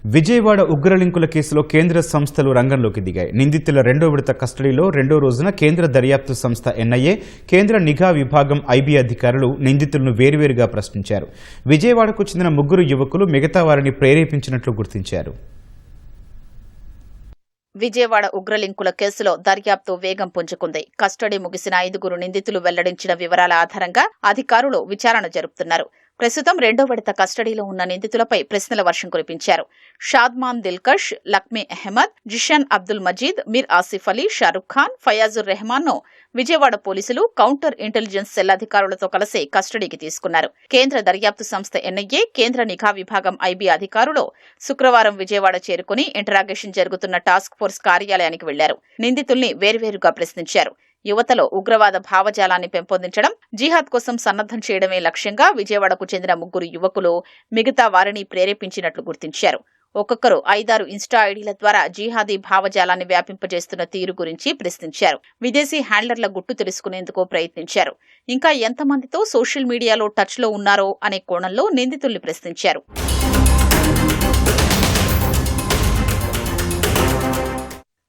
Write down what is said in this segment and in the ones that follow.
విజయవాడ ఉగ్రలింకుల కేసులో కేంద్ర సంస్థలు రంగంలోకి దిగాయి. నిందితుల రెండో విడత కస్టడీలో రెండో రోజున కేంద్ర దర్యాప్తు సంస్థ ఎన్ఐఏ, కేంద్ర నిఘా విభాగం ఐబీ అధికారులు నిందితులను వేర్వేరుగా ప్రశ్నించారు. విజయవాడకు చెందిన ముగ్గురు యువకులు మిగతా వారిని ప్రేరేపించినట్లు గుర్తించారు. విజయవాడ ఉగ్రలింకుల కేసులో దర్యాప్తు వేగం పుంజుకుంది. కస్టడీ ముగిసిన 5 నిందితులు వెల్లడించిన వివరాల ఆధారంగా అధికారులు విచారణ జరుపుతున్నారు. ప్రస్తుతం రెండో విడత కస్టడీలో ఉన్న నిందితులపై ప్రశ్నల వర్షం కురిపించారు. షాద్మాన్ దిల్కష్, లక్మీ అహ్మద్, జిషాన్ అబ్దుల్ మజీద్, మీర్ ఆసిఫ్ అలీ, షారుఖ్ ఖాన్, ఫయాజుర్ రెహమాన్ ను విజయవాడ పోలీసులు కౌంటర్ ఇంటెలిజెన్స్ సెల్ అధికారులతో కలిసి కస్టడీకి తీసుకున్నారు. కేంద్ర దర్యాప్తు సంస్థ ఎన్ఐఏ, కేంద్ర నిఘా విభాగం ఐబీ అధికారులు శుక్రవారం విజయవాడ చేరుకుని ఇంటరాగేషన్ జరుగుతున్న టాస్క్ ఫోర్స్ కార్యాలయానికి వెళ్లారు. నిందితుల్ని వేర్వేరుగా ప్రశ్నించారు. యువతలో ఉగ్రవాద భావజాలాన్ని పెంపొందించడం, జిహాద్ కోసం సన్నద్దం చేయడమే లక్ష్యంగా విజయవాడకు చెందిన 3 యువకులు మిగతా వారిని ప్రేరేపించినట్లు గుర్తించారు. ఒక్కొక్కరు 5-6 ఇన్స్టా ఐడీల ద్వారా జిహాదీ భావజాలాన్ని వ్యాపింపజేస్తున్న తీరు గురించి ప్రశ్నించారు. విదేశీ హ్యాండ్లర్ల గుట్టు తెలుసుకునేందుకు ప్రయత్నించారు. ఇంకా ఎంతమందితో సోషల్ మీడియాలో టచ్లో ఉన్నారో అనే కోణంలో నిందితుల్ని ప్రశ్నించారు.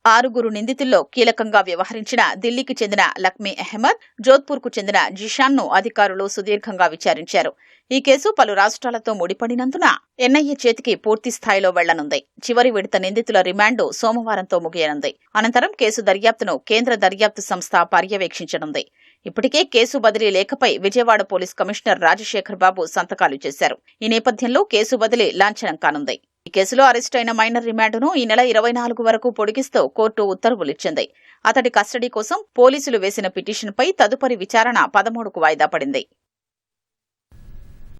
ఆరుగురు నిందితుల్లో కీలకంగా వ్యవహరించిన ఢిల్లీకి చెందిన లక్మీ అహ్మద్, జోధ్పూర్కు చెందిన జిషాన్ ను అధికారులు సుదీర్ఘంగా విచారించారు. ఈ కేసు పలు రాష్ట్రాలతో ముడిపడినందున ఎన్ఐఏ చేతికి పూర్తి స్థాయిలో వెళ్లనుంది. చివరి విడత నిందితుల రిమాండ్ సోమవారంతో ముగియనుంది. అనంతరం కేసు దర్యాప్తును కేంద్ర దర్యాప్తు సంస్థ పర్యవేక్షించనుంది. ఇప్పటికే కేసు బదిలీ లేఖపై విజయవాడ పోలీస్ కమిషనర్ రాజశేఖర్ బాబు సంతకాలు చేశారు. ఈ నేపథ్యంలో కేసు బదిలీ లాంఛనం కానుంది. ఈ కేసులో అరెస్టు అయిన మైనర్ రిమాండ్ను ఈ నెల 24 వరకు పొడిగిస్తూ కోర్టు ఉత్తర్వులిచ్చింది. అతడి కస్టడీ కోసం పోలీసులు వేసిన పిటిషన్పై తదుపరి విచారణ 13కు వాయిదా పడింది.